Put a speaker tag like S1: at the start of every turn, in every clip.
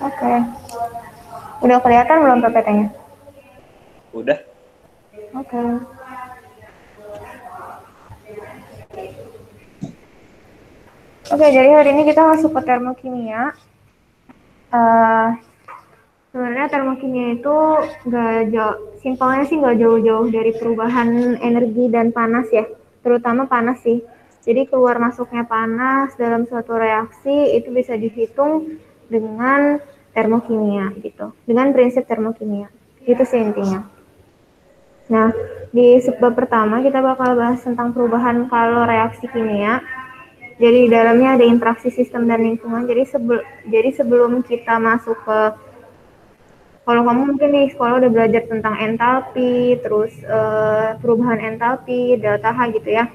S1: Oke. Udah kelihatan belum PPT-nya?
S2: Udah.
S1: Oke. Oke, jadi hari ini kita masuk ke termokimia. Sebenarnya termokimia itu simpelnya sih nggak jauh-jauh dari perubahan energi dan panas ya, terutama panas sih. Jadi keluar masuknya panas dalam suatu reaksi itu bisa dihitung dengan termokimia gitu, dengan prinsip termokimia. Itu sih intinya. Nah, di subbab pertama kita bakal bahas tentang perubahan kalau reaksi kimia. Jadi di dalamnya ada interaksi sistem dan lingkungan. Jadi sebelum kita masuk ke, kalau kamu mungkin di sekolah udah belajar tentang entalpi, terus perubahan entalpi, delta H gitu ya.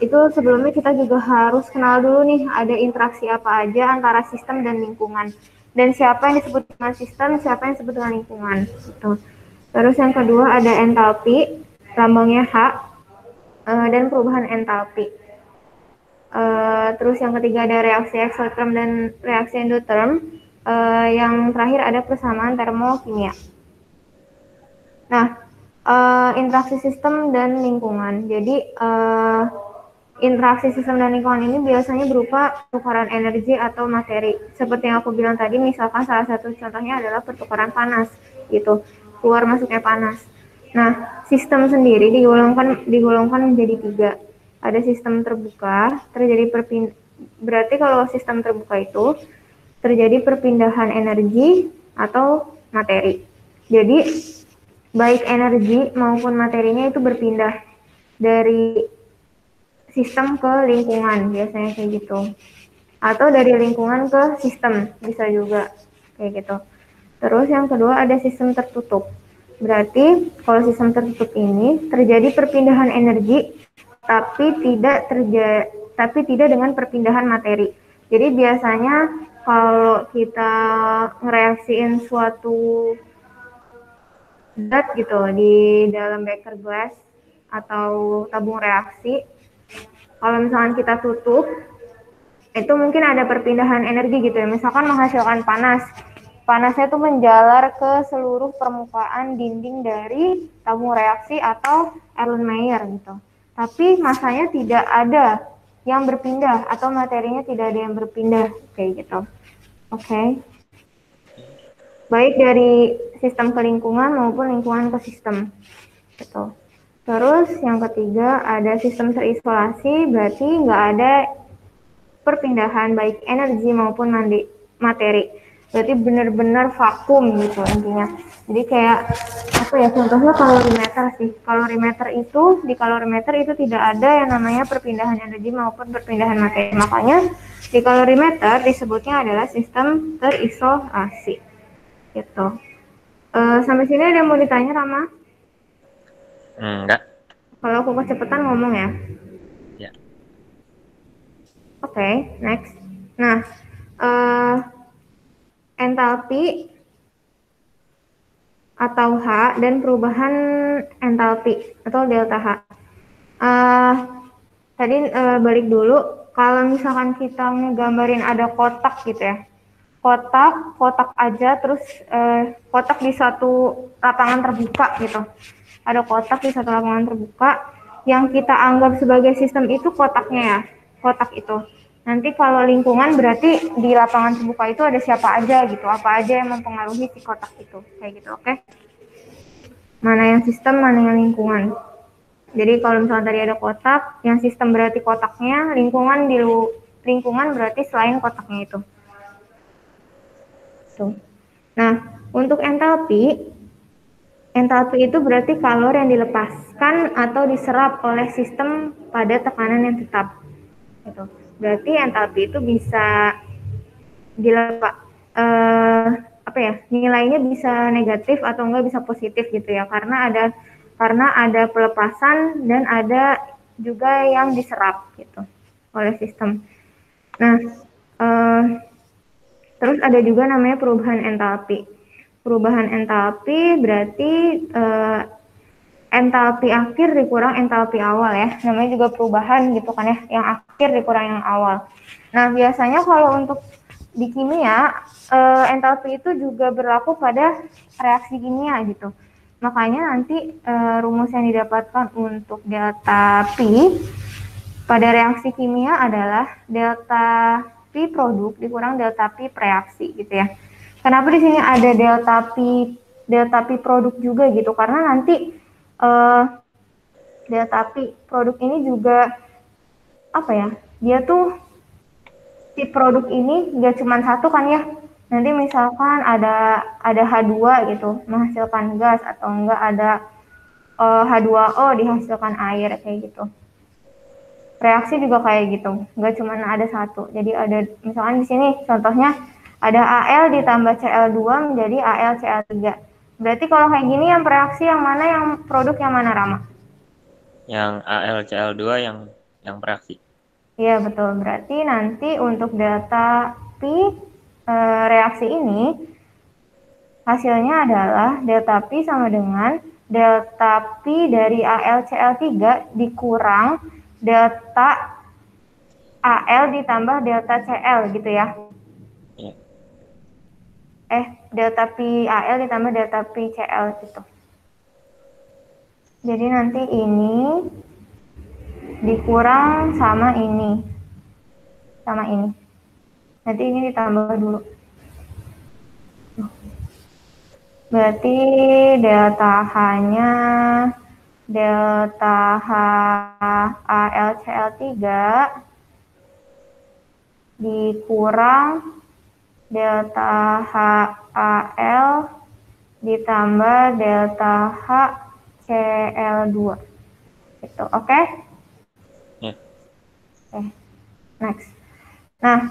S1: Itu sebelumnya kita juga harus kenal dulu nih ada interaksi apa aja antara sistem dan lingkungan. Dan siapa yang disebut dengan sistem, siapa yang disebut dengan lingkungan. Gitu. Terus yang kedua ada entalpi, lambangnya H, dan perubahan entalpi. Terus yang ketiga ada reaksi eksoterm dan reaksi endoterm. Yang terakhir ada persamaan termokimia. Nah, interaksi sistem dan lingkungan. Jadi interaksi sistem dan lingkungan ini biasanya berupa pertukaran energi atau materi. Seperti yang aku bilang tadi, misalkan salah satu contohnya adalah pertukaran panas, gitu, keluar masuknya panas. Nah, sistem sendiri digolongkan menjadi tiga. Ada sistem terbuka, berarti kalau sistem terbuka itu terjadi perpindahan energi atau materi. Jadi baik energi maupun materinya itu berpindah dari sistem ke lingkungan, biasanya kayak gitu. Atau dari lingkungan ke sistem, bisa juga kayak gitu. Terus yang kedua ada sistem tertutup. Berarti kalau sistem tertutup ini terjadi perpindahan energi tapi tidak dengan perpindahan materi. Jadi biasanya kalau kita ngereaksiin suatu zat gitu di dalam beker glass atau tabung reaksi, kalau misalkan kita tutup, itu mungkin ada perpindahan energi gitu ya. Misalkan menghasilkan panas. Panasnya itu menjalar ke seluruh permukaan dinding dari tabung reaksi atau Erlenmeyer gitu. Tapi masanya tidak ada yang berpindah atau materinya tidak ada yang berpindah kayak gitu. Oke. Okay. Baik dari sistem ke lingkungan maupun lingkungan ke sistem. Gitu. Terus yang ketiga ada sistem terisolasi, berarti nggak ada perpindahan baik energi maupun materi. Berarti benar-benar vakum gitu intinya. Jadi kayak apa ya, contohnya kalorimeter sih. Di kalorimeter itu tidak ada yang namanya perpindahan energi maupun perpindahan materi. Makanya di kalorimeter disebutnya adalah sistem terisolasi. Gitu. Sampai sini ada yang mau ditanya, Rama?
S2: Enggak.
S1: Kalau aku kecepatan ngomong ya.
S2: Ya.
S1: Oke, next. Nah, entalpi atau H dan perubahan entalpi atau delta H. Tadi balik dulu, kalau misalkan kita ngegambarin ada kotak gitu ya, kotak aja, terus kotak di satu lapangan terbuka gitu. Ada kotak di satu lapangan terbuka, yang kita anggap sebagai sistem itu kotaknya ya, kotak itu. Nanti kalau lingkungan berarti di lapangan terbuka itu ada siapa aja gitu, apa aja yang mempengaruhi si kotak itu, kayak gitu, oke? Mana yang sistem, mana yang lingkungan. Jadi kalau misalnya tadi ada kotak, yang sistem berarti kotaknya, lingkungan berarti selain kotaknya itu. Tuh. Nah, untuk entalpi itu berarti kalor yang dilepaskan atau diserap oleh sistem pada tekanan yang tetap. Gitu. Berarti entalpi itu bisa nilainya bisa negatif atau enggak bisa positif gitu ya, karena ada pelepasan dan ada juga yang diserap gitu oleh sistem. Nah, terus ada juga namanya perubahan entalpi. Perubahan entalpi berarti entalpi akhir dikurang entalpi awal ya, namanya juga perubahan gitu kan ya, yang akhir dikurang yang awal. Nah, biasanya kalau untuk di kimia entalpi itu juga berlaku pada reaksi kimia gitu. Makanya nanti rumus yang didapatkan untuk delta P pada reaksi kimia adalah delta P produk dikurang delta P reaksi gitu ya. Kenapa di sini ada delta P produk juga gitu? Karena nanti delta P produk ini juga apa ya? Dia tuh si produk ini nggak cuma satu kan ya. Nanti misalkan ada H2 gitu menghasilkan gas atau enggak ada H2O dihasilkan air kayak gitu. Reaksi juga kayak gitu, nggak cuma ada satu. Jadi ada misalkan di sini contohnya ada Al ditambah Cl2 menjadi AlCl3. Berarti kalau kayak gini yang reaksi yang mana, yang produk yang mana, Rama?
S2: Yang AlCl2 yang bereaksi.
S1: Iya betul. Berarti nanti untuk delta P reaksi ini hasilnya adalah delta P sama dengan delta P dari AlCl3 dikurang delta Al ditambah delta Cl gitu ya.
S2: Ya.
S1: Delta P Al ditambah delta P Cl gitu. Jadi nanti ini dikurang sama ini. Sama ini. Nanti ini ditambah dulu. Berarti delta H-nya delta H AlCl3 dikurang delta HAl ditambah delta HCl2 gitu, oke?
S2: Ya.
S1: Oke, next. Nah,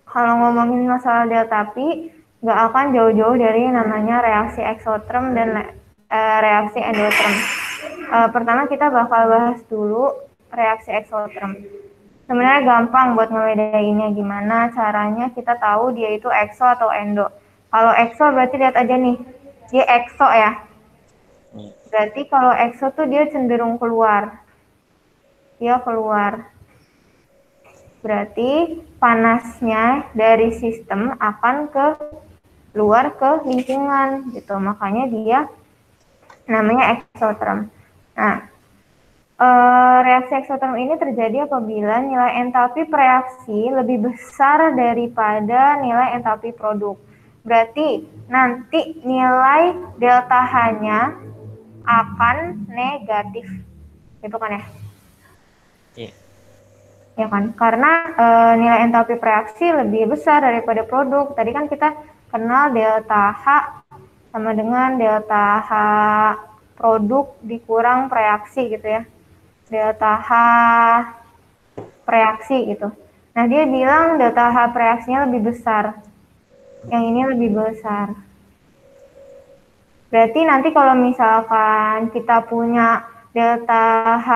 S1: kalau ngomongin masalah delta P, nggak akan jauh-jauh dari namanya reaksi eksoterm dan reaksi endoterm. Pertama kita bakal bahas dulu reaksi eksoterm. Sebenarnya gampang buat ngebedainnya, gimana caranya kita tahu dia itu ekso atau endo. Kalau ekso berarti lihat aja nih, dia ekso ya. Berarti kalau ekso tuh dia cenderung keluar. Dia keluar. Berarti panasnya dari sistem akan ke luar ke lingkungan gitu. Makanya dia namanya eksoterm. Nah, reaksi eksoterm ini terjadi apabila nilai entalpi reaksi lebih besar daripada nilai entalpi produk. Berarti nanti nilai delta H-nya akan negatif. Itu kan ya?
S2: Iya.
S1: Ya kan? Karena nilai entalpi reaksi lebih besar daripada produk. Tadi kan kita kenal delta H sama dengan delta H produk dikurang reaksi gitu ya. Delta H reaksi gitu. Nah, dia bilang delta H reaksinya lebih besar. Yang ini lebih besar. Berarti nanti kalau misalkan kita punya delta H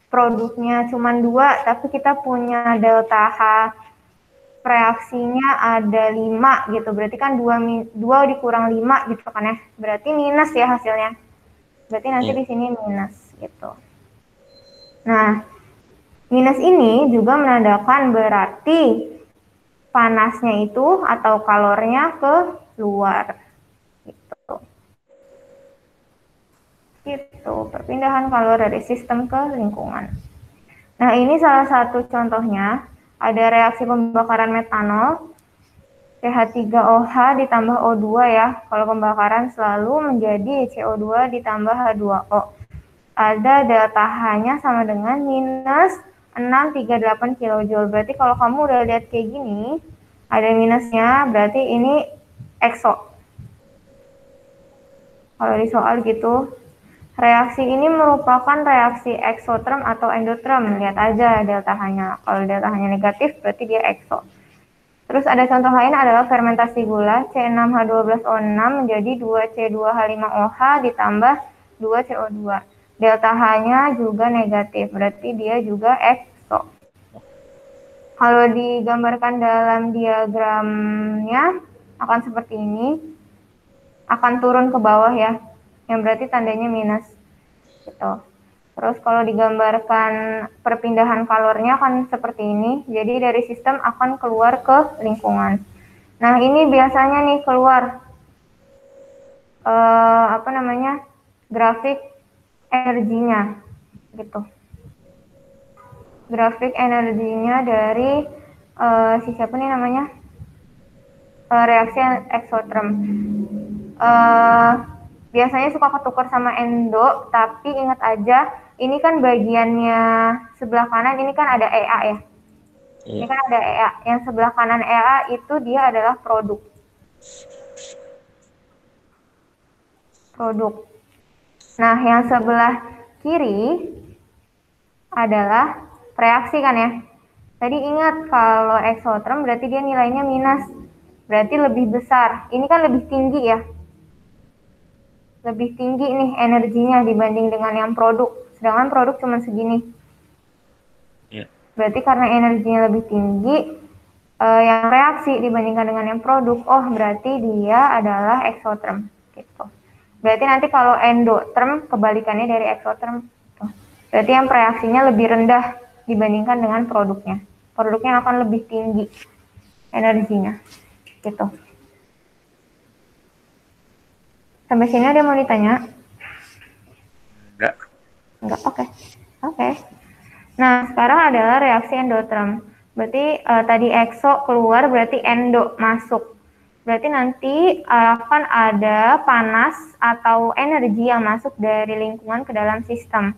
S1: produknya cuma 2, tapi kita punya delta H reaksinya ada 5 gitu. Berarti kan 2 dikurang 5 gitu kan ya. Berarti minus ya hasilnya. Berarti nanti di sini minus gitu. Nah, minus ini juga menandakan berarti panasnya itu atau kalornya ke luar. Gitu, perpindahan kalor dari sistem ke lingkungan. Nah, ini salah satu contohnya. Ada reaksi pembakaran metanol, CH3OH ditambah O2 ya. Kalau pembakaran selalu menjadi CO2 ditambah H2O. Ada delta H-nya sama dengan minus 638 kJ. Berarti kalau kamu udah lihat kayak gini, ada minusnya, berarti ini ekso. Kalau di soal gitu, reaksi ini merupakan reaksi eksoterm atau endoterm. Lihat aja delta H-nya. Kalau delta H-nya negatif, berarti dia ekso. Terus ada contoh lain adalah fermentasi gula, C6H12O6 menjadi 2C2H5OH ditambah 2CO2. Delta H-nya juga negatif, berarti dia juga ekso. Kalau digambarkan dalam diagramnya akan seperti ini, akan turun ke bawah ya, yang berarti tandanya minus gitu. Terus kalau digambarkan perpindahan kalornya kan seperti ini. Jadi dari sistem akan keluar ke lingkungan. Nah ini biasanya nih keluar grafik energinya gitu. Grafik energinya dari si siapa nih namanya reaksi eksoterm. Biasanya suka ketukar sama endo, tapi ingat aja ini kan bagiannya sebelah kanan ini kan ada EA ya. Ini kan ada EA. Yang sebelah kanan EA itu dia adalah produk. Nah, yang sebelah kiri adalah reaksi kan ya. Tadi ingat kalau eksoterm berarti dia nilainya minus. Berarti lebih besar. Ini kan lebih tinggi ya. Lebih tinggi nih energinya dibanding dengan yang produk. Sedangkan produk cuma segini. Berarti karena energinya lebih tinggi, yang reaksi dibandingkan dengan yang produk, oh berarti dia adalah eksoterm. Gitu. Berarti nanti kalau endoterm kebalikannya dari eksoterm. Gitu. Berarti yang reaksinya lebih rendah dibandingkan dengan produknya. Produknya akan lebih tinggi energinya. Gitu. Sampai sini ada mau ditanya?
S2: Enggak.
S1: Oke. Nah, sekarang adalah reaksi endoterm. Berarti tadi ekso keluar, berarti endo masuk. Berarti nanti akan ada panas atau energi yang masuk dari lingkungan ke dalam sistem.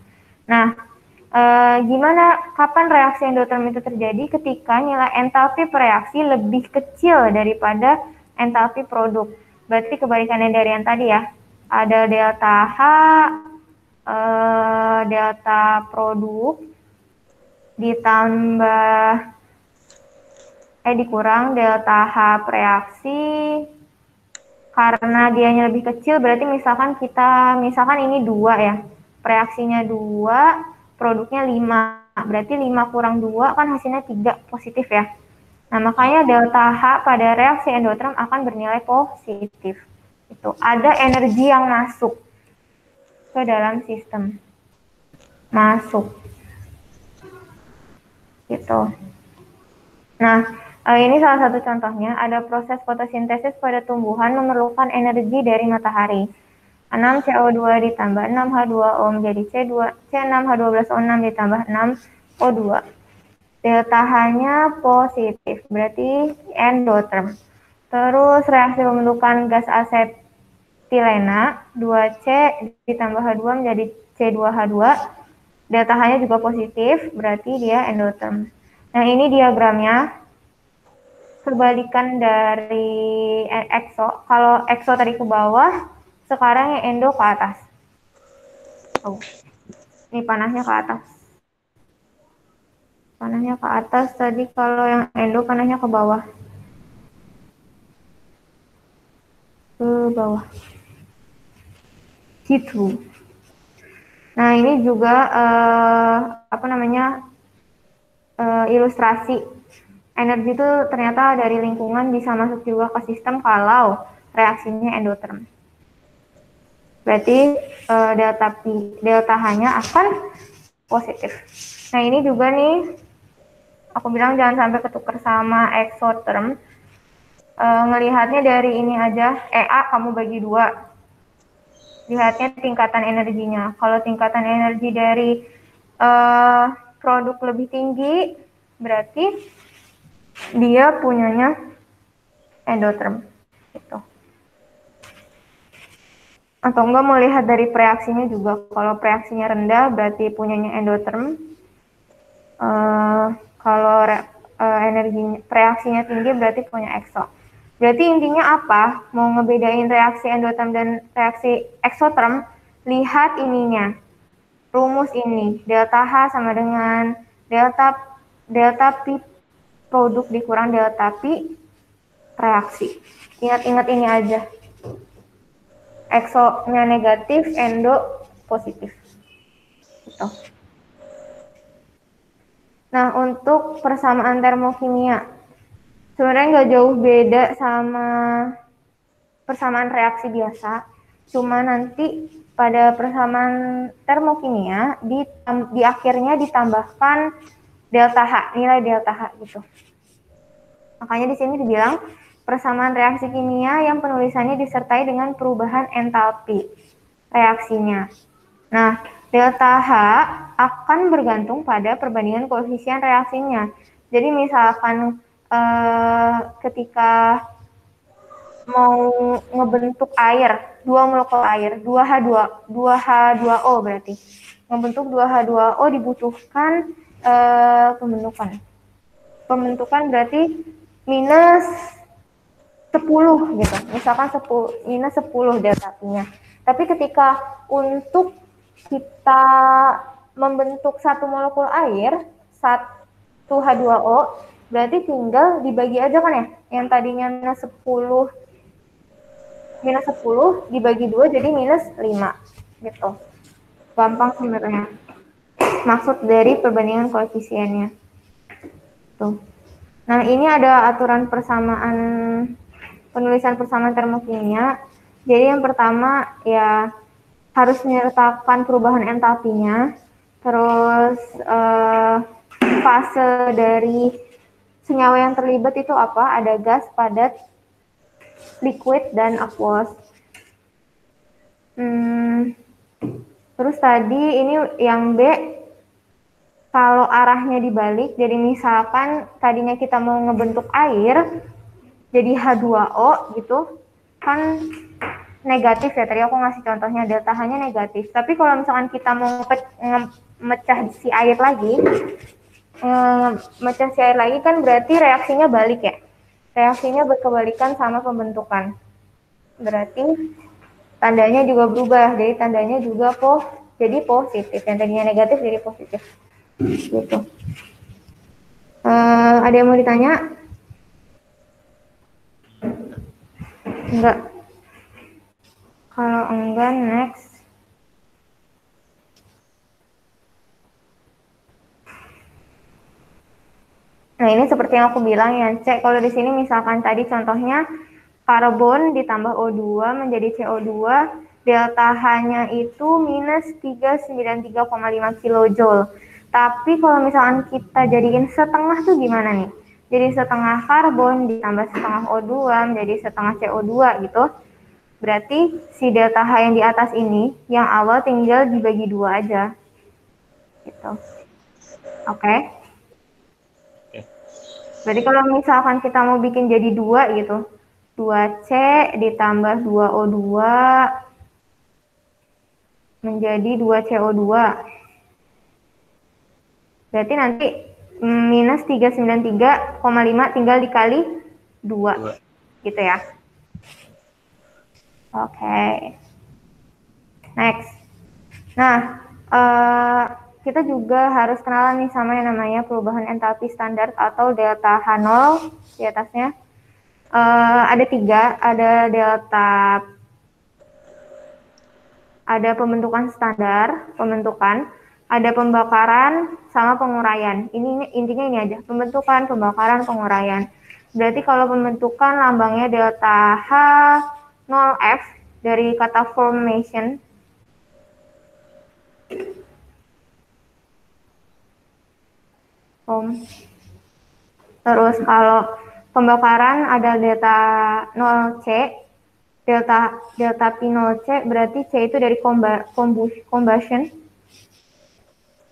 S1: Nah, kapan reaksi endoterm itu terjadi? Ketika nilai entalpi reaksi lebih kecil daripada entalpi produk. Berarti kebalikannya dari yang tadi ya. Ada delta H, delta produk, ditambah dikurang delta H reaksi. Karena dianya lebih kecil, berarti misalkan ini 2 ya. Reaksinya 2, produknya 5. Berarti 5 kurang 2 kan hasilnya 3 positif ya. Nah, makanya delta H pada reaksi endoterm akan bernilai positif. Itu ada energi yang masuk ke dalam sistem. Masuk. Gitu. Nah, ini salah satu contohnya, ada proses fotosintesis pada tumbuhan memerlukan energi dari matahari. 6 CO2 ditambah 6 H2O menjadi C6H12O6 ditambah 6 O2. Delta H-nya positif, berarti endoterm. Terus reaksi pembentukan gas asetilena, 2C ditambah H2 menjadi C2H2. Delta H-nya juga positif, berarti dia endoterm. Nah, ini diagramnya. Kebalikan dari ekso. Kalau ekso tadi ke bawah, sekarang yang endo ke atas. Oh. Ini panasnya ke atas. Panasnya ke atas, tadi kalau yang endo panasnya ke bawah. Ke bawah. Gitu. Nah, ini juga ilustrasi. Energi itu ternyata dari lingkungan bisa masuk juga ke sistem kalau reaksinya endoterm. Berarti delta H-nya akan positif. Nah, ini juga nih, aku bilang jangan sampai ketukar sama exotherm. Ngelihatnya dari ini aja, EA kamu bagi 2. Lihatnya tingkatan energinya. Kalau tingkatan energi dari produk lebih tinggi, berarti dia punyanya endoterm. Gitu. Atau enggak mau lihat dari reaksinya juga. Kalau reaksinya rendah berarti punyanya endoterm. Kalau reaksinya tinggi berarti punya exo. Berarti intinya apa? Mau ngebedain reaksi endoterm dan reaksi exotherm, lihat ininya. Rumus ini, delta H sama dengan delta P produk dikurang delta P reaksi. Ingat-ingat ini aja. Exo-nya negatif, endo positif. Gitu. Nah, untuk persamaan termokimia, sebenarnya nggak jauh beda sama persamaan reaksi biasa, cuma nanti pada persamaan termokimia di akhirnya ditambahkan delta H, nilai delta H gitu. Makanya di sini dibilang persamaan reaksi kimia yang penulisannya disertai dengan perubahan entalpi reaksinya. Nah, delta H akan bergantung pada perbandingan koefisien reaksinya. Jadi misalkan ketika mau ngebentuk air, 2 molekul air, 2H2O berarti. Membentuk 2H2O dibutuhkan pembentukan berarti minus 10 gitu. Misalkan minus 10 delta P-nya. Tapi ketika untuk kita membentuk satu molekul air, 1H2O, berarti tinggal dibagi aja kan ya. Yang tadinya minus 10 dibagi 2 jadi minus 5 gitu. Gampang sebenarnya. Maksud dari perbandingan koefisiennya. Tuh. Nah, ini ada aturan persamaan penulisan persamaan termokimia. Jadi yang pertama ya harus menyertakan perubahan entalpinya. Terus fase dari senyawa yang terlibat itu apa? Ada gas, padat, liquid, dan aqueous. Terus tadi ini yang B, kalau arahnya dibalik, jadi misalkan tadinya kita mau ngebentuk air, jadi H2O gitu, kan negatif ya, tadi aku ngasih contohnya delta H-nya negatif. Tapi kalau misalkan kita mau mecah si air lagi, kan berarti reaksinya balik ya. Reaksinya berkebalikan sama pembentukan. Berarti tandanya juga berubah, jadi tandanya juga jadi positif. Yang tadinya negatif jadi positif. Gitu. Ada yang mau ditanya? Enggak. Kalau enggak, next. Nah, ini seperti yang aku bilang ya, cek kalau di sini misalkan tadi contohnya karbon ditambah O2 menjadi CO2, delta H-nya itu minus 393,5 kilojoule. Tapi kalau misalkan kita jadiin setengah tuh gimana nih? Jadi setengah karbon ditambah setengah O2 menjadi setengah CO2 gitu. Berarti si delta H yang di atas ini, yang awal tinggal dibagi 2 aja. Gitu. Oke. Berarti kalau misalkan kita mau bikin jadi 2 gitu, 2C ditambah 2O2 menjadi 2CO2. Berarti nanti minus 393,5 tinggal dikali 2. Gitu ya. Oke. Next. Nah, kita juga harus kenalan nih sama yang namanya perubahan entalpi standar atau delta H0 di atasnya. Ada 3, ada pembentukan standar, ada pembakaran sama penguraian. Ini intinya ini aja, pembentukan, pembakaran, penguraian. Berarti kalau pembentukan lambangnya delta H0F dari kata formation. Terus kalau pembakaran ada delta 0C, delta P0C berarti C itu dari combustion.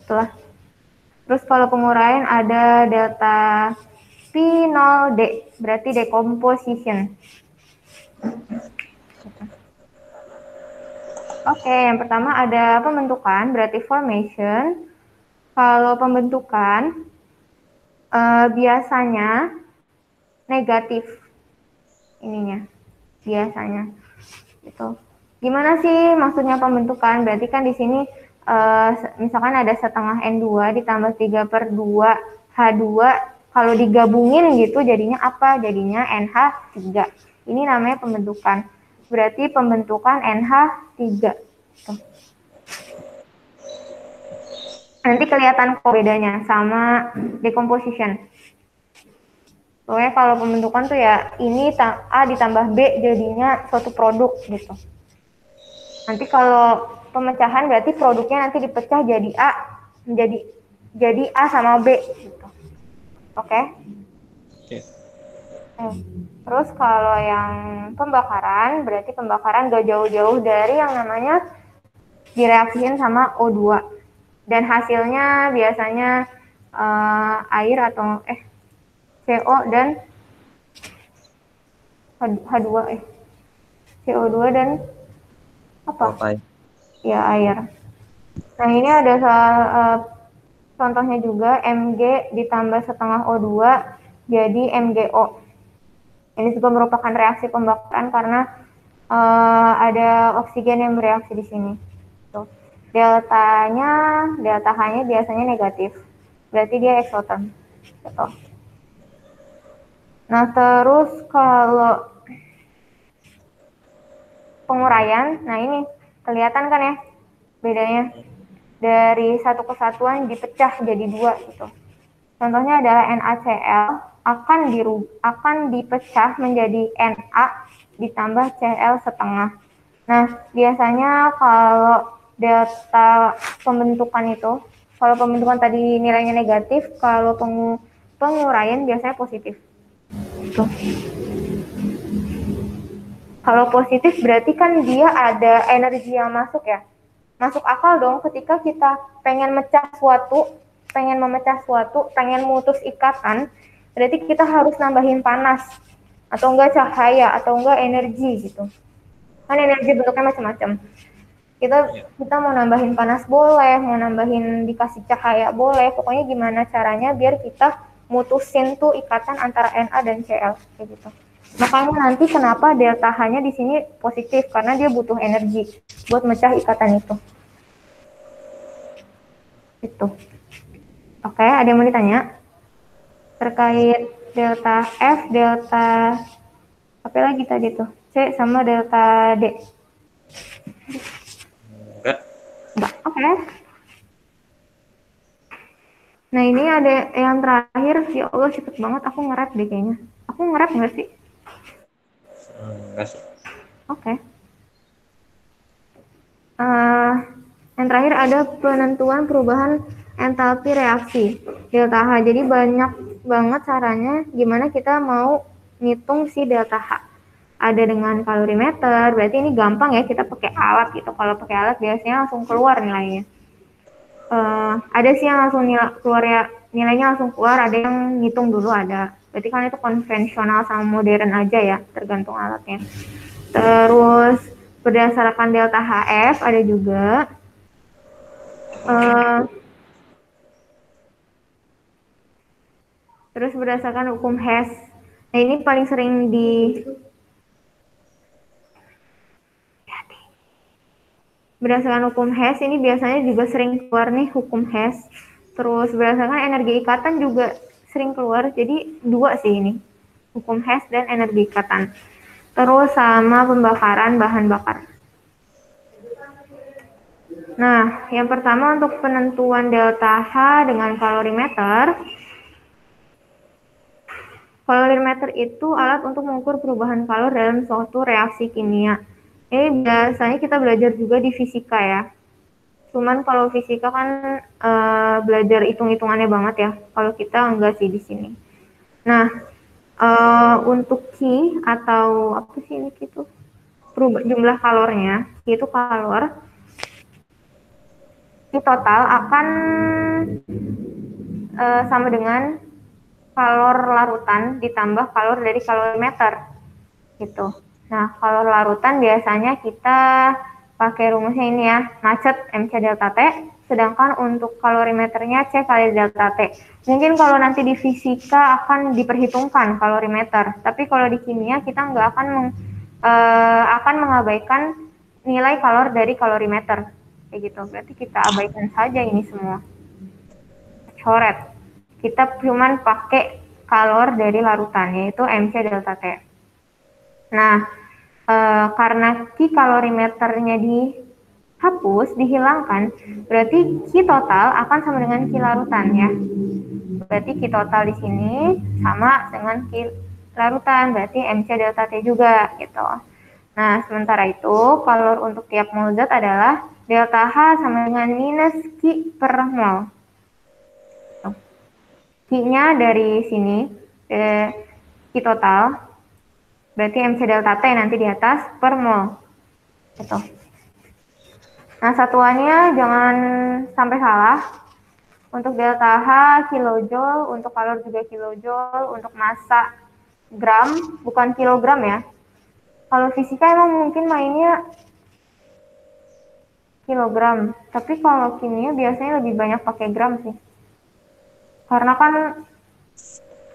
S1: Terus kalau penguraian ada delta P0D berarti decomposition. Oke, yang pertama ada pembentukan berarti formation. Kalau pembentukan biasanya negatif ininya, biasanya. Gitu. Gimana sih maksudnya pembentukan? Berarti kan di sini misalkan ada setengah N2 ditambah 3/2 H2, kalau digabungin gitu jadinya apa? Jadinya NH3. Ini namanya pembentukan. Berarti pembentukan NH3. Tuh. Nanti kelihatan kok bedanya sama decomposition. Pokoknya kalau pembentukan tuh ya ini A ditambah B jadinya suatu produk gitu. Nanti kalau pemecahan berarti produknya nanti dipecah jadi A jadi A sama B gitu. Oke? Terus kalau yang pembakaran berarti pembakaran gak jauh-jauh dari yang namanya direaksiin sama O2 dan hasilnya biasanya air atau CO dan H2 CO2 dan apa? Ya, air. Nah, ini ada contohnya juga Mg ditambah setengah O2 jadi MgO. Ini juga merupakan reaksi pembakaran karena ada oksigen yang bereaksi di sini. Tuh. Delta H-nya biasanya negatif. Berarti dia eksoterm. Gitu. Nah, terus kalau penguraian, nah ini kelihatan kan ya bedanya dari satu kesatuan dipecah jadi dua gitu. Contohnya adalah NaCl akan dipecah menjadi Na ditambah Cl setengah. Nah, biasanya kalau delta pembentukan itu, kalau pembentukan tadi nilainya negatif, kalau penguraian biasanya positif. Tuh. Kalau positif berarti kan dia ada energi yang masuk ya. Masuk akal dong ketika kita pengen memecah suatu, pengen mutus ikatan, berarti kita harus nambahin panas atau enggak cahaya atau enggak energi gitu. Kan energi bentuknya macam-macam. Kita mau nambahin panas boleh, mau nambahin dikasih cahaya boleh, pokoknya gimana caranya biar kita mutusin tuh ikatan antara Na dan Cl kayak gitu. Makanya nanti kenapa delta H-nya di sini positif karena dia butuh energi buat mecah ikatan itu. Itu. Oke, ada yang mau ditanya terkait delta F, delta apa lagi tadi tuh? C sama delta D. Enggak. Oke. Nah, ini ada yang terakhir. Ya Allah, cepet banget aku nge-rap deh kayaknya. Aku nge-rap nggak sih?
S2: Enggak sih.
S1: Oke. Yang terakhir ada penentuan perubahan entalpi reaksi delta H. Jadi banyak banget caranya gimana kita mau ngitung si delta H. Ada dengan kalorimeter, berarti ini gampang ya kita pakai alat gitu. Kalau pakai alat biasanya langsung keluar nilainya. Ada sih yang langsung nilainya langsung keluar, ada yang ngitung dulu ada. Berarti kan itu konvensional sama modern aja ya, tergantung alatnya. Terus berdasarkan delta HF ada juga. Terus berdasarkan hukum Hess. Nah, ini paling sering berdasarkan hukum Hess ini biasanya juga sering keluar nih hukum Hess. Terus berdasarkan energi ikatan juga sering keluar. Jadi dua sih ini. Hukum Hess dan energi ikatan. Terus sama pembakaran bahan bakar. Nah, yang pertama untuk penentuan delta H dengan kalorimeter. Kalorimeter itu alat untuk mengukur perubahan kalor dalam suatu reaksi kimia. Ini biasanya kita belajar juga di fisika ya. Cuman kalau fisika kan belajar hitung-hitungannya banget ya. Kalau kita enggak sih di sini. Nah, untuk Q atau apa sih ini gitu? Jumlah kalornya, itu kalor. Q total akan sama dengan kalor larutan ditambah kalor dari kalorimeter. Gitu. Nah, kalor larutan biasanya kita pakai rumusnya ini ya, macet MC delta T, sedangkan untuk kalorimeternya C kali delta T. Mungkin kalau nanti di fisika akan diperhitungkan kalorimeter, tapi kalau di kimia kita nggak akan mengabaikan nilai kalor dari kalorimeter. Kayak gitu, berarti kita abaikan saja ini semua. Coret. Kita cuman pakai kalor dari larutan, yaitu MC delta T. Nah, karena Q kalorimeternya dihapus, dihilangkan, berarti Q total akan sama dengan Q larutan ya. Berarti Q total di sini sama dengan Q larutan, berarti MC delta T juga gitu. Nah, sementara itu kalor untuk tiap mol zat adalah Delta H sama dengan minus Q per mol. Q-nya dari sini, Q total, berarti MC delta T nanti di atas per mol. Gitu. Nah, satuannya jangan sampai salah. Untuk delta H kilojoule, untuk kalor juga kilojoule, untuk massa gram, bukan kilogram ya. Kalau fisika emang mungkin mainnya kilogram, tapi kalau kimia biasanya lebih banyak pakai gram sih. Karena kan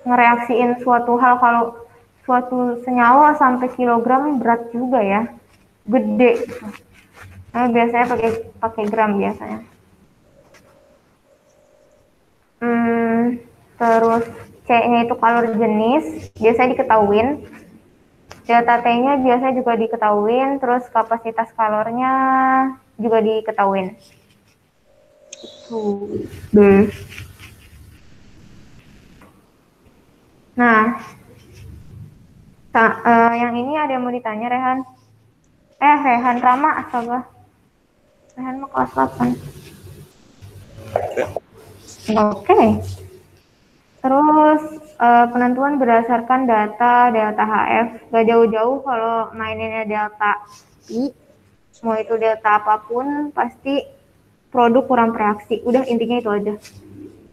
S1: ngereaksiin suatu hal, kalau suatu senyawa sampai kilogram berat juga ya, gede. Nah, biasanya pakai gram biasanya. Terus C-nya itu kalori jenis, biasanya diketahuin. Delta T-nya biasanya juga diketahuin, terus kapasitas kalornya juga diketahuin. Itu. Nah, yang ini ada yang mau ditanya, Rehan. Rehan Rama, astaga. Rehan mau kelas 8. Oke. Terus penentuan berdasarkan data delta HF. Gak jauh-jauh kalau maininnya delta I, mau itu delta apapun, pasti produk kurang reaksi. Udah, intinya itu aja.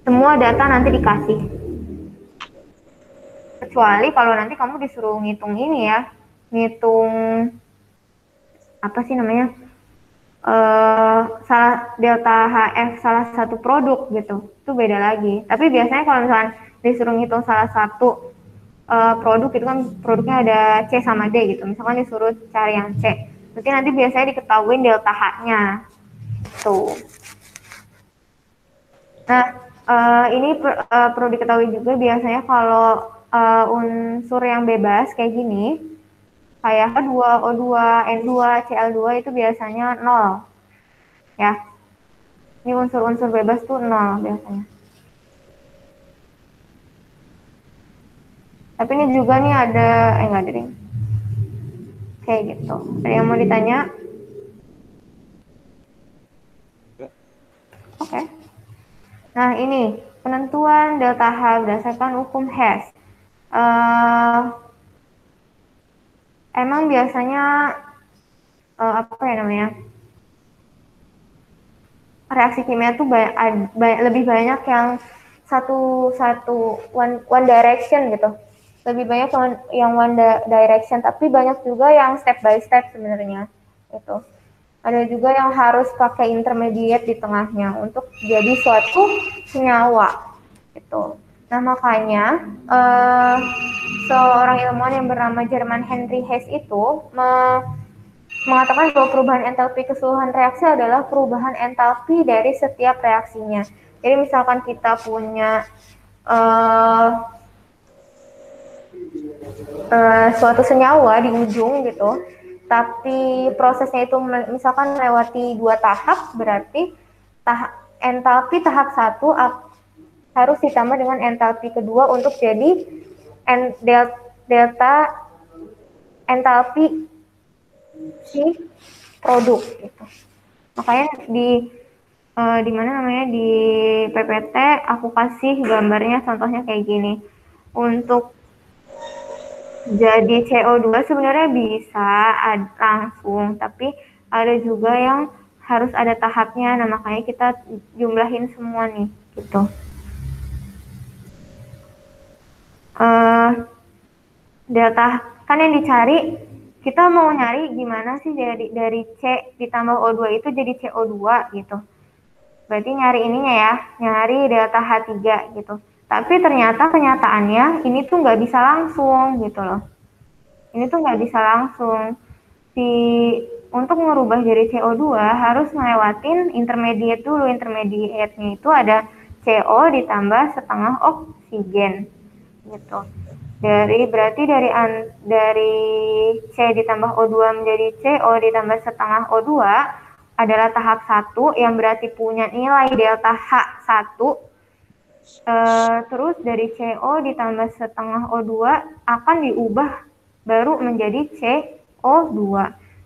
S1: Semua data nanti dikasih. Kecuali kalau nanti kamu disuruh ngitung ini ya, ngitung apa sih namanya, salah delta HF salah satu produk gitu, itu beda lagi. Tapi biasanya kalau misalkan disuruh ngitung salah satu produk, itu kan produknya ada C sama D gitu, misalkan disuruh cari yang C, berarti nanti biasanya diketahuin delta H-nya tuh. Nah, ini perlu diketahui juga, biasanya kalau unsur yang bebas kayak gini, kayak H2, O2, N2, Cl2 itu biasanya 0. Ya. Ini unsur-unsur bebas tuh 0 biasanya. Tapi ini juga nih ada, nggak ada deh. Kayak gitu. Ada yang mau ditanya? Oke. Nah, ini penentuan delta H berdasarkan hukum Hess. Emang biasanya apa ya namanya, reaksi kimia tuh lebih banyak yang one direction gitu, lebih banyak yang one direction, tapi banyak juga yang step by step sebenarnya gitu. Ada juga yang harus pakai intermediate di tengahnya untuk jadi suatu senyawa gitu. Nah, makanya seorang ilmuwan yang bernama German Henry Hess itu mengatakan bahwa perubahan entalpi keseluruhan reaksi adalah perubahan entalpi dari setiap reaksinya. Jadi misalkan kita punya suatu senyawa di ujung gitu, tapi prosesnya itu misalkan melewati 2 tahap, berarti entalpi tahap 1 harus ditambah dengan entalpi kedua untuk jadi delta entalpi si produk gitu. Makanya di mana namanya, di PPT aku kasih gambarnya, contohnya kayak gini. Untuk jadi CO2 sebenarnya bisa langsung, tapi ada juga yang harus ada tahapnya. Nah, makanya kita jumlahin semua nih gitu. Delta kan yang dicari, kita mau nyari gimana sih dari C ditambah O2 itu jadi CO2 gitu. Berarti nyari ininya ya, nyari delta H3 gitu. Tapi ternyata kenyataannya ini tuh nggak bisa langsung gitu loh. Ini tuh nggak bisa langsung. Untuk merubah jadi CO2 harus ngelewatin intermediate dulu. Intermediate-nya itu ada CO ditambah setengah oksigen gitu. Berarti dari C ditambah O2 menjadi CO ditambah setengah O2 adalah tahap 1 yang berarti punya nilai delta H1. Terus dari CO ditambah setengah O2 akan diubah baru menjadi CO2.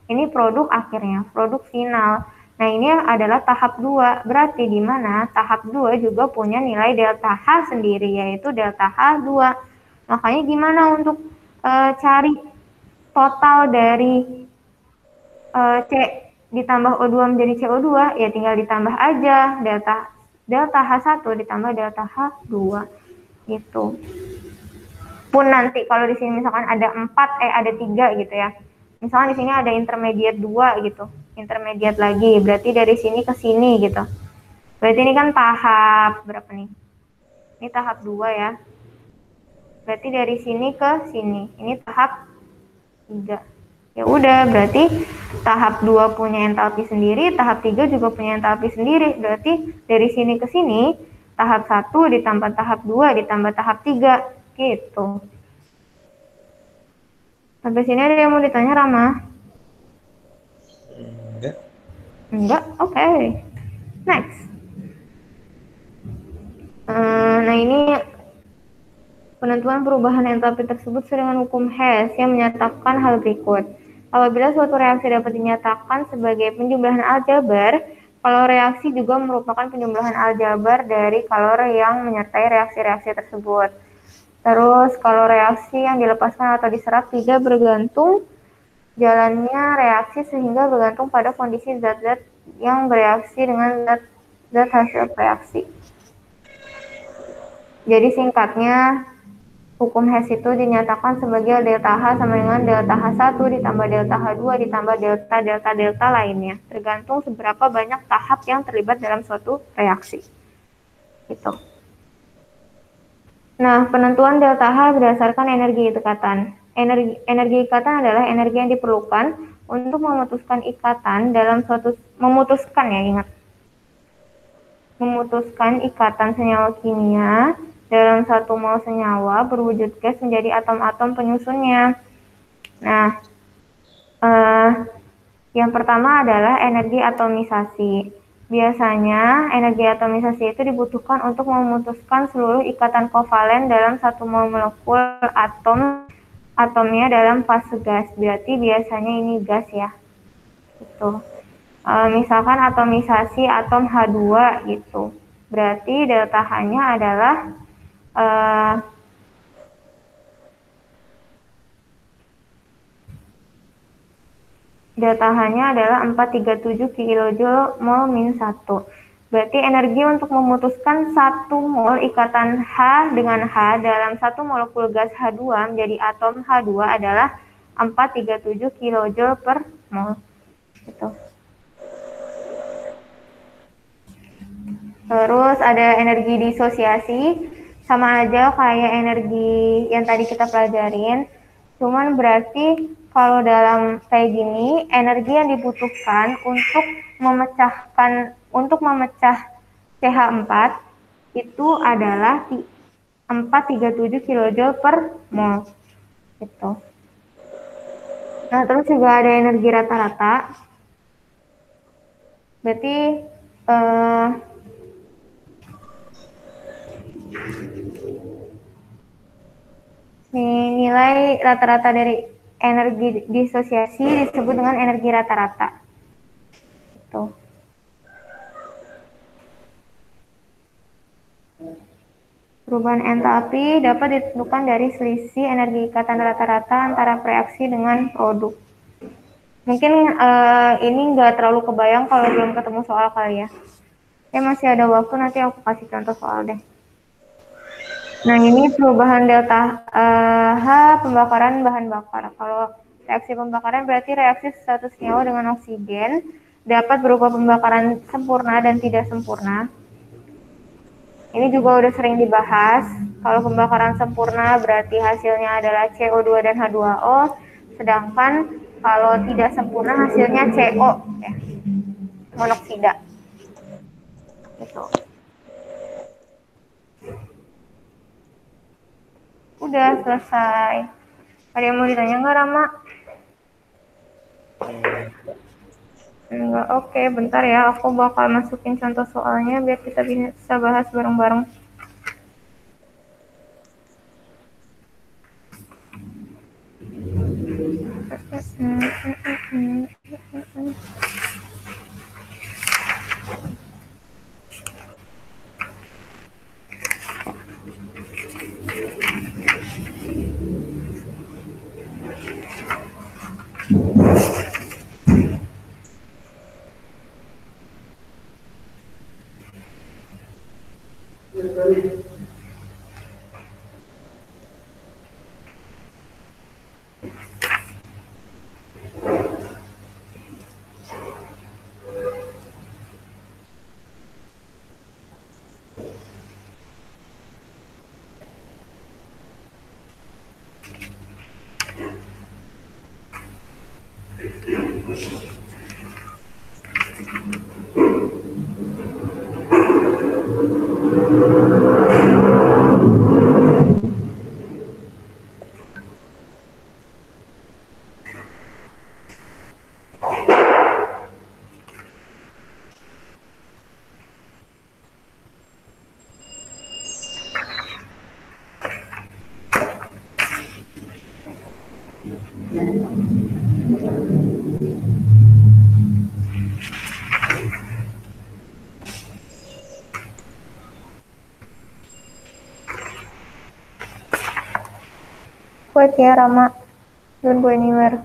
S1: Ini produk akhirnya, produk final. Nah, ini adalah tahap 2. Berarti di mana tahap 2 juga punya nilai delta H sendiri, yaitu delta H2. Makanya gimana untuk cari total dari C ditambah O2 menjadi CO2, ya tinggal ditambah aja delta H1 ditambah delta H2 gitu. Pun nanti kalau di sini misalkan ada 3 gitu ya. Misalkan di sini ada intermediate 2 gitu. Intermediate lagi, berarti dari sini ke sini gitu. Berarti ini kan tahap berapa nih? Ini tahap 2 ya. Berarti dari sini ke sini. Ini tahap 3. Ya udah, berarti tahap 2 punya entalpi sendiri, tahap 3 juga punya entalpi sendiri. Berarti dari sini ke sini, tahap 1 ditambah tahap 2 ditambah tahap 3 gitu. Sampai sini ada yang mau ditanya, Rama?
S2: Enggak.
S1: Enggak? Oke. Next. Nah, ini penentuan perubahan entalpi tersebut sesuai dengan hukum Hess yang menyatakan hal berikut. Apabila suatu reaksi dapat dinyatakan sebagai penjumlahan aljabar, kalau reaksi juga merupakan penjumlahan aljabar dari kalor yang menyertai reaksi-reaksi tersebut. Terus kalau reaksi yang dilepaskan atau diserap tidak bergantung jalannya reaksi sehingga bergantung pada kondisi zat-zat yang bereaksi dengan zat hasil reaksi. Jadi singkatnya, hukum Hess itu dinyatakan sebagai delta H sama dengan delta H1 ditambah delta H2 ditambah delta lainnya, tergantung seberapa banyak tahap yang terlibat dalam suatu reaksi. Gitu. Nah, penentuan delta H berdasarkan energi ikatan. Energi ikatan adalah energi yang diperlukan untuk memutuskan ikatan dalam suatu memutuskan ikatan senyawa kimia dalam 1 mol senyawa berwujud gas menjadi atom-atom penyusunnya. Nah, yang pertama adalah energi atomisasi. Biasanya energi atomisasi itu dibutuhkan untuk memutuskan seluruh ikatan kovalen dalam 1 mol molekul atomnya dalam fase gas. Berarti biasanya ini gas ya. Gitu. Misalkan atomisasi atom H2 gitu. Berarti delta H-nya adalah delta H-nya adalah 437 kJ mol min 1. Berarti energi untuk memutuskan 1 mol ikatan H dengan H dalam 1 molekul gas H2 menjadi atom H2 adalah 437 kJ per mol. Gitu. Terus ada energi disosiasi, sama aja kayak energi yang tadi kita pelajarin. Cuman berarti kalau dalam kayak gini, energi yang dibutuhkan untuk memecah CH4 itu adalah 437 kJ per mol. Gitu. Nah, terus juga ada energi rata-rata. Berarti nilai rata-rata dari energi disosiasi disebut dengan energi rata-rata. Gitu. Perubahan entalpi dapat ditentukan dari selisih energi ikatan rata-rata antara reaksi dengan produk. Mungkin ini nggak terlalu kebayang kalau belum ketemu soal kali ya. Masih ada waktu, nanti aku kasih contoh soal deh. Nah, ini perubahan delta H pembakaran bahan bakar. Kalau reaksi pembakaran berarti reaksi satu senyawa dengan oksigen dapat berupa pembakaran sempurna dan tidak sempurna. Ini juga udah sering dibahas. Kalau pembakaran sempurna berarti hasilnya adalah CO2 dan H2O, sedangkan kalau tidak sempurna hasilnya CO, ya, monoksida. Gitu. Udah selesai. Ada yang mau ditanya nggak, Rama? Enggak, oke, bentar ya. Aku bakal masukin contoh soalnya biar kita bisa bahas bareng-bareng. Kuat ya Rama, don't go anywhere.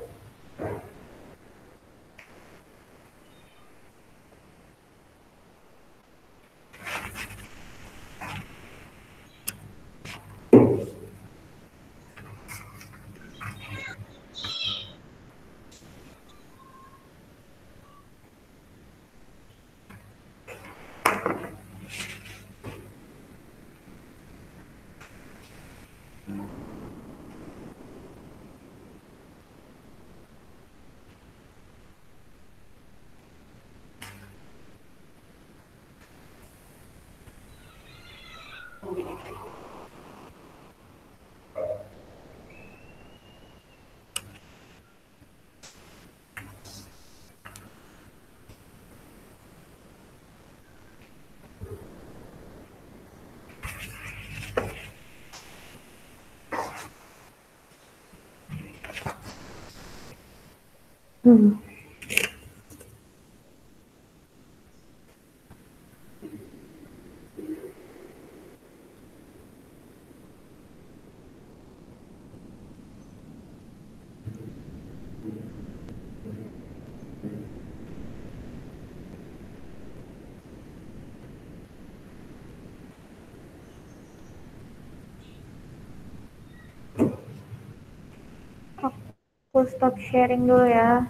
S1: Aku stop sharing dulu ya.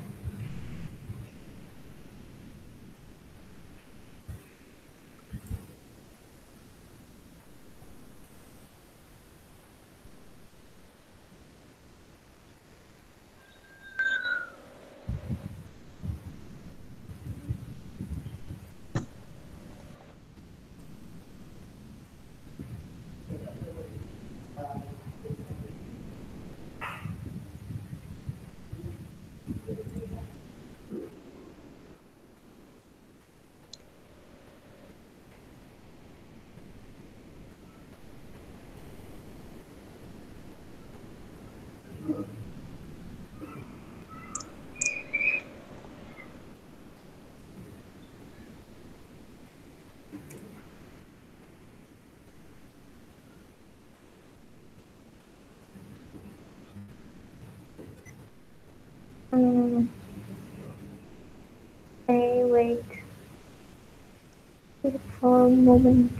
S1: Wait for a moment.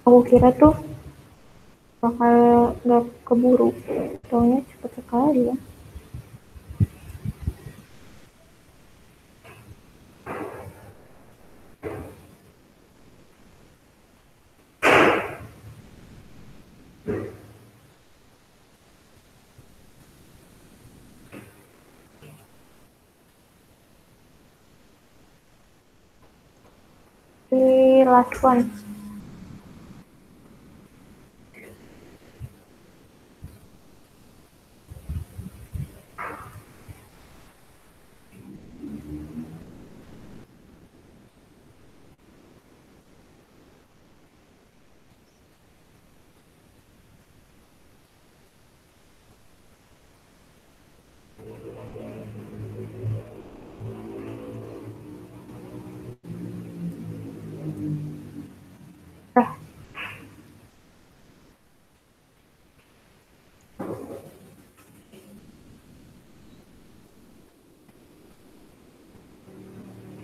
S1: Aku kira tuh bakal nggak keburu. Taunya cepet sekali ya. The last one.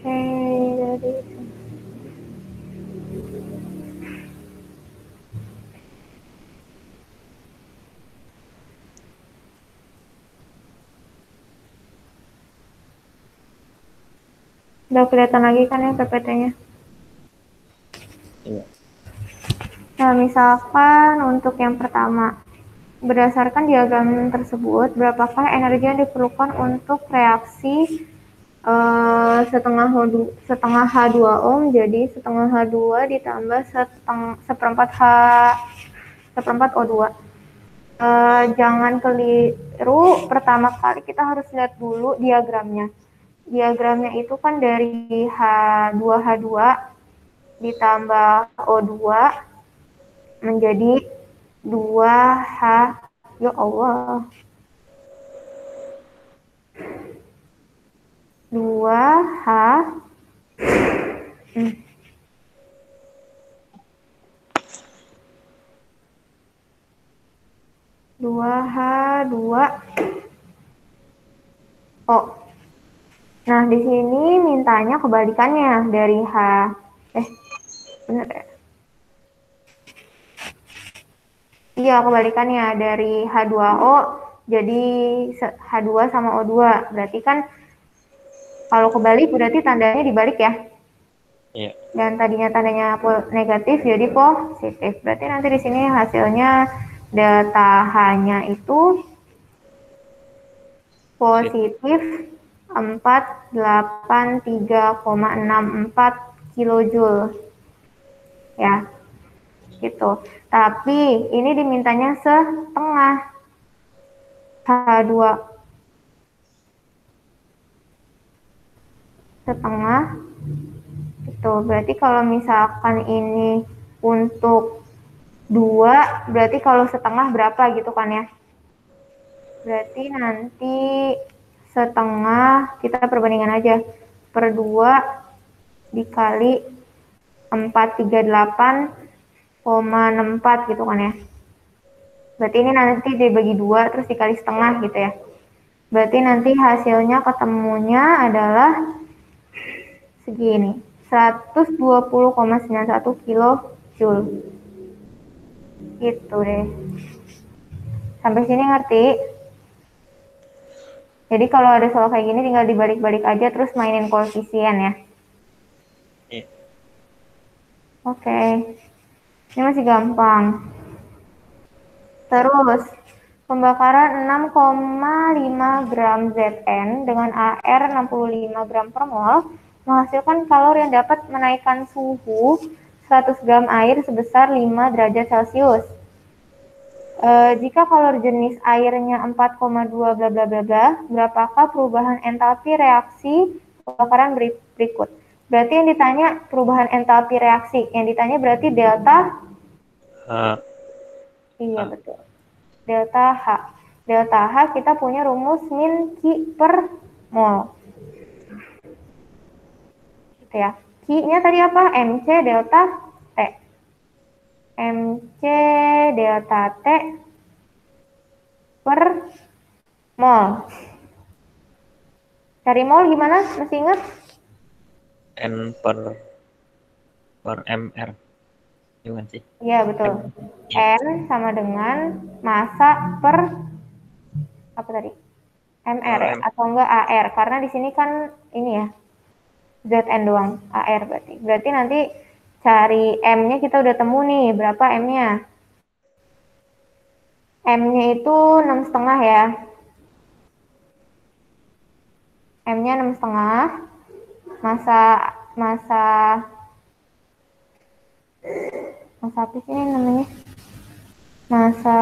S1: Dari udah kelihatan lagi kan ya PPT-nya.
S2: Iya.
S1: Nah, misalkan untuk yang pertama, berdasarkan diagram tersebut, berapakah energi yang diperlukan untuk reaksi setengah H2O jadi setengah H2 ditambah seperempat O2. Jangan keliru, pertama kali kita harus lihat dulu diagramnya. Diagramnya itu kan dari H2 ditambah O2 menjadi 2H. Ya Allah. 2H 2H2O. Nah, di sini mintanya kebalikannya dari bener ya? Iya, kebalikannya dari H2O jadi H2 sama O2. Berarti kan kalau kebalik berarti tandanya dibalik ya.
S2: Iya.
S1: Dan tadinya tandanya negatif jadi positif. Berarti nanti di sini hasilnya delta H-nya itu positif 483,64 kilojoule. Ya, gitu. Tapi ini dimintanya setengah H2 setengah. Itu berarti kalau misalkan ini untuk 2, berarti kalau setengah berapa gitu kan ya. Berarti nanti setengah, kita perbandingan aja, per 2 dikali 438,64 gitu kan ya. Berarti ini nanti dibagi 2 terus dikali setengah gitu ya. Berarti nanti hasilnya ketemunya adalah segini, 120,91 kilojoule. Gitu deh. Sampai sini ngerti? Jadi kalau ada soal kayak gini tinggal dibalik-balik aja terus mainin koefisien ya.
S2: Iya.
S1: Oke. Ini masih gampang. Terus, pembakaran 6,5 gram Zn dengan AR 65 gram per mol menghasilkan kalori yang dapat menaikkan suhu 100 gram air sebesar 5 derajat Celcius. Jika kalori jenis airnya 4,2 bla bla bla bla, berapakah perubahan entalpi reaksi pembakaran berikut? Berarti yang ditanya perubahan entalpi reaksi, yang ditanya berarti delta Iya, betul. Delta H. Delta H kita punya rumus min Q per mol. Gitu ya. Q-nya tadi apa? MC delta T. MC delta T per mol. Cari mol gimana? Masih ingat?
S2: N per mr. Gimana sih?
S1: Iya, betul.
S2: Iya.
S1: N sama dengan massa per apa tadi? MR ya
S2: M.
S1: atau enggak AR karena di sini kan ini ya ZN doang AR berarti. Berarti nanti cari M-nya kita udah temu nih berapa M-nya? M-nya itu 6,5 ya. M-nya 6,5. Masa masa masa apa sih ini namanya? Masa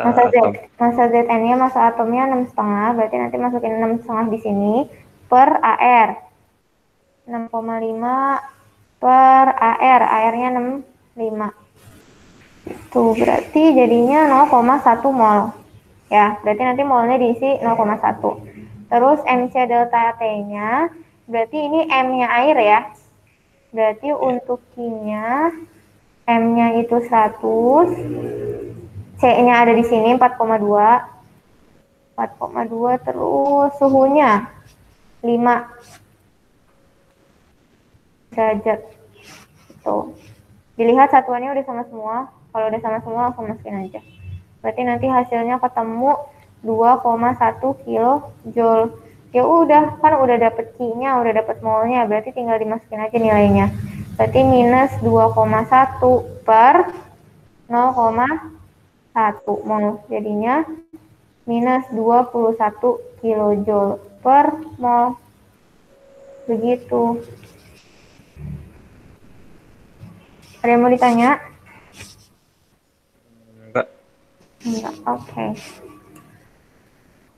S1: masa Z.
S2: Atom.
S1: Masa ZN-nya masa atomnya 6,5. Berarti nanti masukin 6,5 di sini per AR. 6,5 per AR. AR-nya 6,5. Tuh, berarti jadinya 0,1 mol. Ya, berarti nanti molnya diisi 0,1. Terus MC delta T-nya, berarti ini M-nya air ya. Berarti
S2: Iya.
S1: untuk Q-nya, M-nya itu 100, C-nya ada di sini 4,2. 4,2 terus suhunya 5 derajat. Tuh. Dilihat satuannya udah sama semua. Kalau udah sama semua langsung masukin aja. Berarti nanti hasilnya ketemu 2,1 kilojoule. Ya udah, kan udah dapet Q-nya, udah dapet molnya, berarti tinggal dimasukin aja nilainya. Berarti minus 2,1 per 0,1 mol. Jadinya minus 21 kilojoule per mol. Begitu. Ada yang mau ditanya?
S2: Enggak.
S1: Enggak, oke.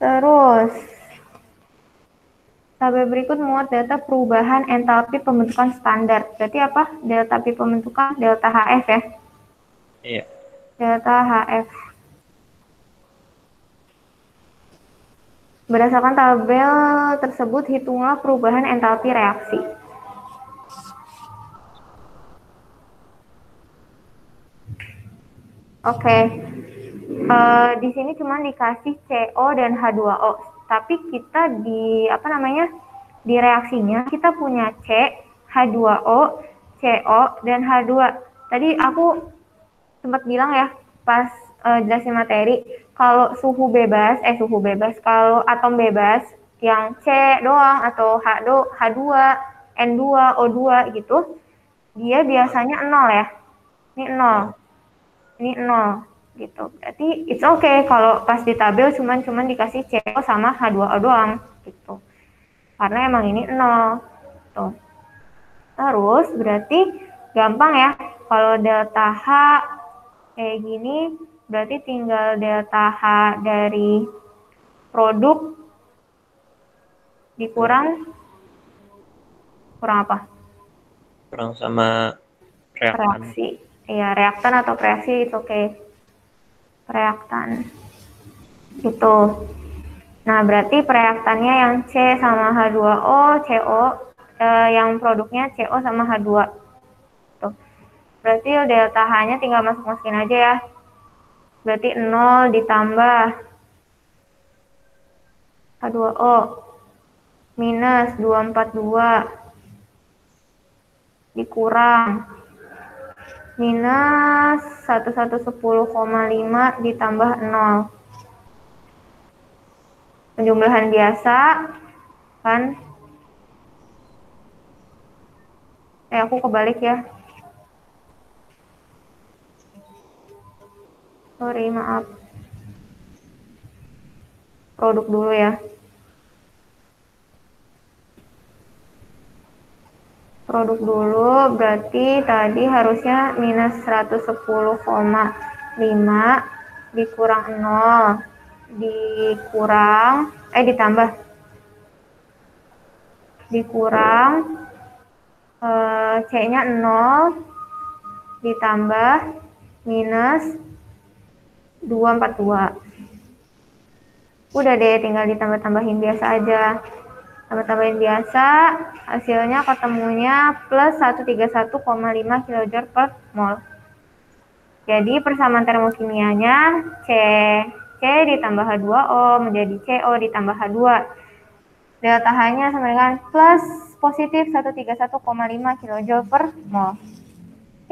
S1: Terus, tabel berikut muat data perubahan entalpi pembentukan standar. Berarti apa? Delta P pembentukan delta HF ya.
S2: Iya.
S1: Delta HF. Berdasarkan tabel tersebut, hitunglah perubahan entalpi reaksi. Oke. Di sini cuma dikasih CO dan H2O. Tapi kita di apa namanya? Di reaksinya kita punya C, H2O, CO dan H2. Tadi aku sempat bilang ya pas jelasin materi kalau suhu bebas, kalau atom bebas yang C doang atau H2, N2, O2 gitu, dia biasanya 0 ya. Ini 0.
S2: Iya.
S1: Ini 0 gitu. Berarti it's okay kalau pas di tabel cuman dikasih CO sama H2O doang gitu. Karena emang ini 0. Tuh. Terus berarti gampang ya kalau delta H kayak gini berarti tinggal delta H dari produk dikurang apa?
S2: Kurang sama reaktan.
S1: Reaksi. Iya, reaktan atau reaksi itu oke. Reaktan. Gitu. Nah, berarti pereaktannya yang C sama H2O, CO, yang produknya CO sama H2. Tuh. Berarti delta H-nya tinggal masukin aja ya. Berarti 0 ditambah H2O minus 242 dikurang minus 1110,5 ditambah 0. Penjumlahan biasa kan? Aku kebalik ya. Sorry, maaf. Produk dulu ya. Produk dulu berarti tadi harusnya minus 110,5 dikurang 0 dikurang dikurang C-nya 0 ditambah minus 242. Udah deh, tinggal ditambah-tambahin biasa aja. Tambah-tambahin biasa, hasilnya ketemunya plus 131,5 kJ per mol. Jadi persamaan termokimianya C ditambah H2O menjadi CO ditambah H2. Delta H-nya sama dengan plus positif 131,5 kJ per mol.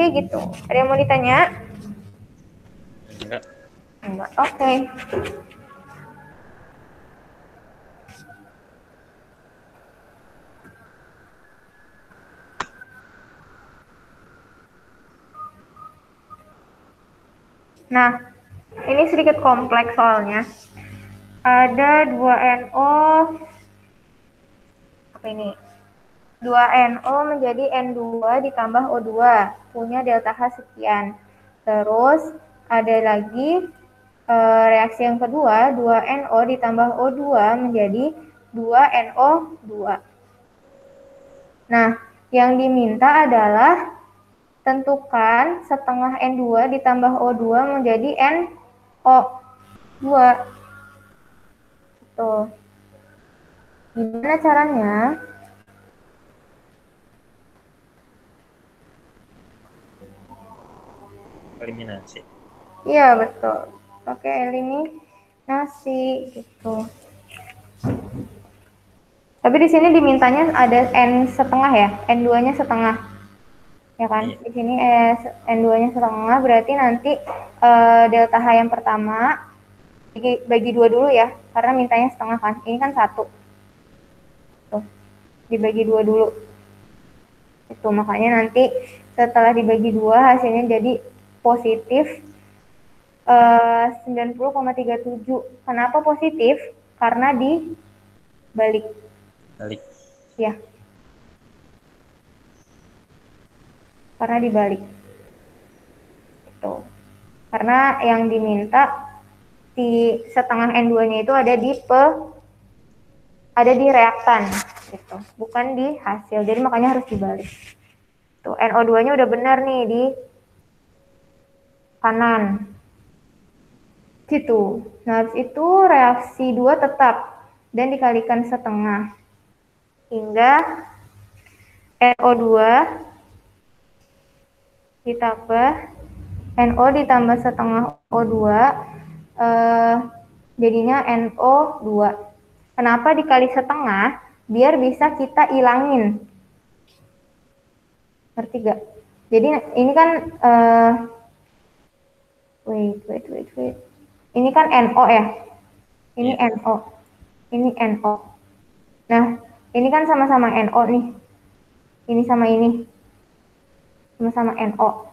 S1: Oke gitu. Ada yang mau ditanya?
S2: Enggak.
S1: Enggak. Oke. Nah, ini sedikit kompleks soalnya. Ada 2NO, apa ini? 2NO menjadi N2 ditambah O2, punya delta H sekian. Terus ada lagi reaksi yang kedua, 2NO ditambah O2 menjadi 2NO2. Nah, yang diminta adalah tentukan setengah N2 ditambah O2 menjadi NO2. Tuh. Gimana caranya?
S2: Eliminasi.
S1: Iya, betul. Pakai eliminasi gitu. Tapi di sini dimintanya ada N setengah ya, N2-nya setengah. Ya kan?
S2: Iya.
S1: Di sini N2-nya setengah, berarti nanti delta H yang pertama bagi 2 dulu ya, karena mintanya setengah kan. Ini kan 1. Tuh, dibagi 2 dulu. Itu makanya nanti setelah dibagi 2 hasilnya jadi positif 90,37. Kenapa positif? Karena dibalik.
S2: Balik.
S1: Ya, karena dibalik. Itu. Karena yang diminta di setengah N2-nya itu ada di reaktan gitu, bukan di hasil. Jadi makanya harus dibalik. Tuh, NO2-nya udah benar nih di kanan. Gitu. Nah, habis itu reaksi 2 tetap dan dikalikan setengah. Hingga NO2 ditambah NO ditambah setengah O2 jadinya NO2. Kenapa dikali setengah? Biar bisa kita ilangin. Ngerti gak? Jadi ini kan wait. Ini kan NO ya. Ini
S2: Iya.
S1: NO. Ini NO. Nah, ini kan sama-sama NO nih. Ini sama ini. Sama-sama NO.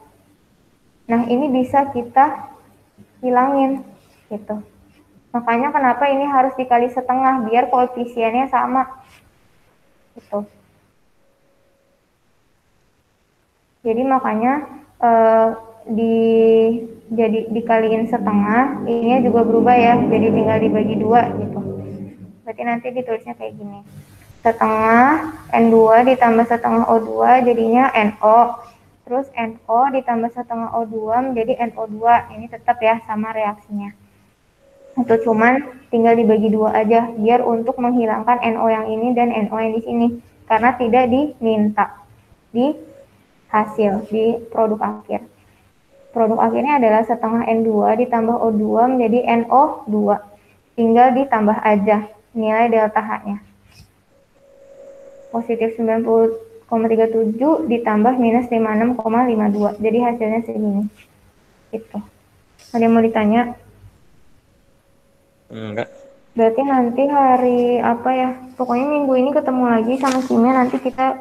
S1: Nah, ini bisa kita hilangin gitu. Makanya kenapa ini harus dikali setengah biar koefisiennya sama. Gitu. Jadi makanya dikaliin setengah, ininya juga berubah ya, jadi tinggal dibagi 2 gitu. Berarti nanti ditulisnya kayak gini. Setengah N2 ditambah setengah O2 jadinya NO. Terus NO ditambah setengah O2 menjadi NO2. Ini tetap ya sama reaksinya. Atau cuman tinggal dibagi 2 aja biar untuk menghilangkan NO yang ini dan NO yang di sini. Karena tidak diminta di hasil, di produk akhir. Produk akhirnya adalah setengah N2 ditambah O2 menjadi NO2. Tinggal ditambah aja nilai delta H-nya. Positif 90,37 ditambah minus 56,52. Jadi hasilnya segini. Gitu. Ada yang mau ditanya?
S2: Enggak.
S1: Berarti nanti hari apa ya? Pokoknya minggu ini ketemu lagi sama kimia, nanti kita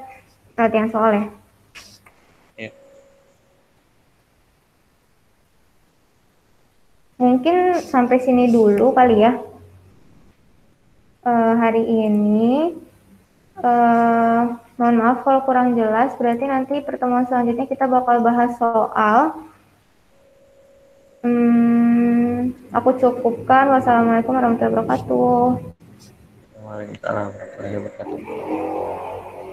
S1: latihan soal ya.
S2: Iya.
S1: Mungkin sampai sini dulu kali ya. Hari ini mohon maaf kalau kurang jelas, berarti nanti pertemuan selanjutnya kita bakal bahas soal aku cukupkan. Wassalamualaikum warahmatullahi wabarakatuh.
S2: Waalaikumsalam warahmatullahi wabarakatuh.